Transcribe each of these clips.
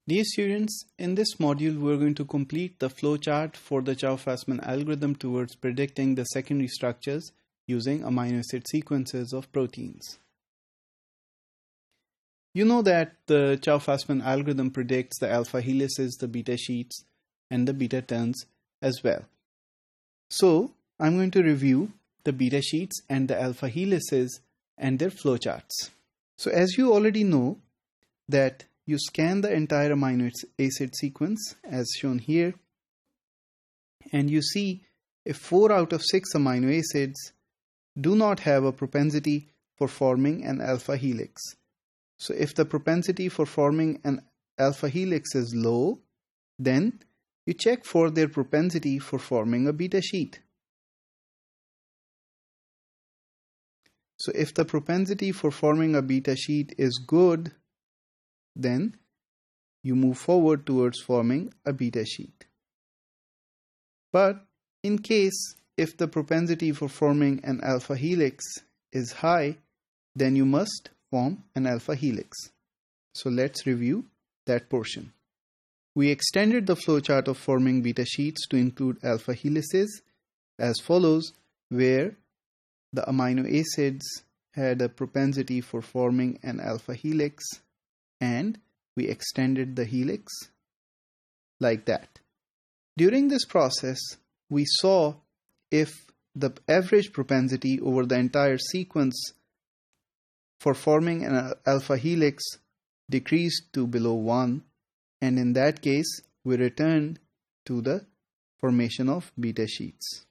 Dear students, in this module we're going to complete the flowchart for the Chow-Fasman algorithm towards predicting the secondary structures using amino acid sequences of proteins. You know that the Chow-Fasman algorithm predicts the alpha helices, the beta sheets, and the beta turns as well. So I'm going to review the beta sheets and the alpha helices and their flowcharts. So as you already know that you scan the entire amino acid sequence as shown here, and you see if 4 out of 6 amino acids do not have a propensity for forming an alpha helix. So if the propensity for forming an alpha helix is low, then you check for their propensity for forming a beta sheet. So if the propensity for forming a beta sheet is good, then you move forward towards forming a beta sheet. But in case if the propensity for forming an alpha helix is high, then you must form an alpha helix. So let's review that portion. We extended the flowchart of forming beta sheets to include alpha helices as follows, where the amino acids had a propensity for forming an alpha helix, and we extended the helix like that. During this process, we saw if the average propensity over the entire sequence for forming an alpha helix decreased to below 1, and in that case, we returned to the formation of beta sheets.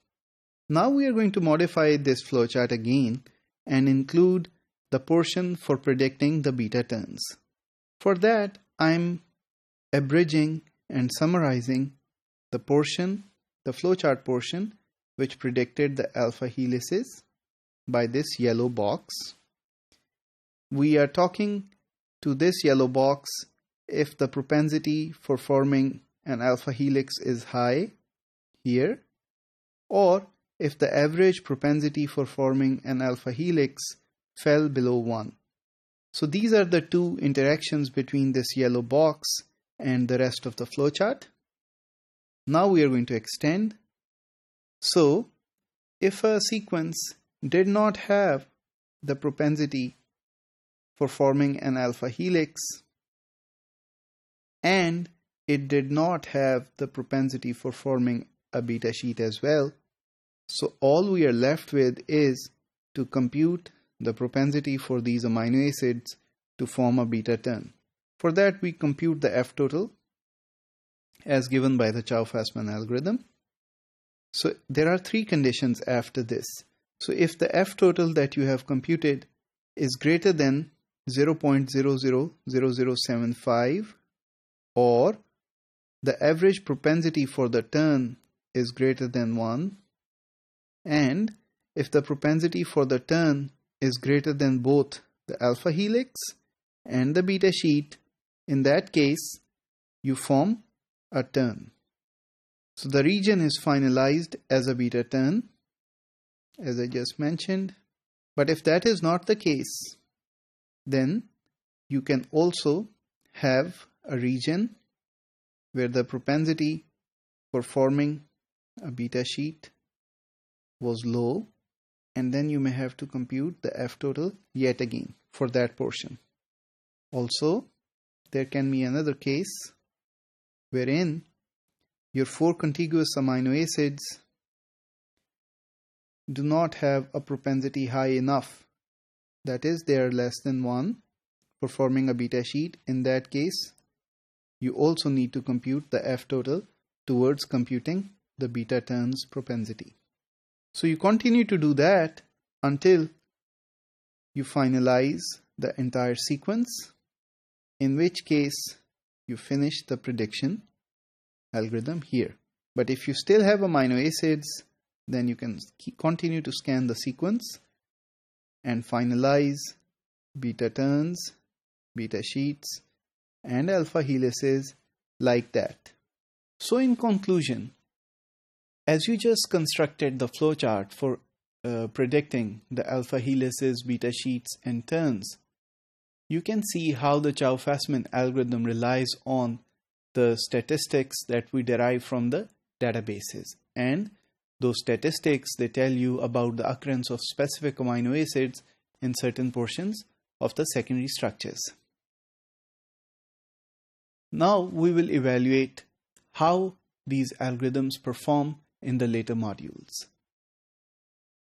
Now we are going to modify this flowchart again and include the portion for predicting the beta turns. For that, I'm abridging and summarizing the flowchart portion, which predicted the alpha helices by this yellow box. We are talking to this yellow box if the propensity for forming an alpha helix is high here, or if the average propensity for forming an alpha helix fell below 1. So these are the two interactions between this yellow box and the rest of the flowchart. Now we are going to extend. So if a sequence did not have the propensity for forming an alpha helix, and it did not have the propensity for forming a beta sheet as well, so all we are left with is to compute the propensity for these amino acids to form a beta turn. For that, we compute the F total as given by the Chow-Fasman algorithm. So there are 3 conditions after this. So if the F total that you have computed is greater than 0.000075, or the average propensity for the turn is greater than 1, and if the propensity for the turn is greater than both the alpha helix and the beta sheet, in that case, you form a turn. So the region is finalized as a beta turn, as I just mentioned. But if that is not the case, then you can also have a region where the propensity for forming a beta sheet was low, and then you may have to compute the F total yet again for that portion. Also, there can be another case wherein your 4 contiguous amino acids do not have a propensity high enough. That is, they are less than 1 for forming a beta sheet. In that case, you also need to compute the F total towards computing the beta turns propensity. So you continue to do that until you finalize the entire sequence, in which case you finish the prediction algorithm here. But if you still have amino acids, then you can continue to scan the sequence and finalize beta turns, beta sheets, and alpha helices like that. So in conclusion, as you just constructed the flowchart for predicting the alpha helices, beta sheets, and turns, you can see how the Chow-Fasman algorithm relies on the statistics that we derive from the databases. And those statistics, they tell you about the occurrence of specific amino acids in certain portions of the secondary structures. Now we will evaluate how these algorithms perform in the later modules.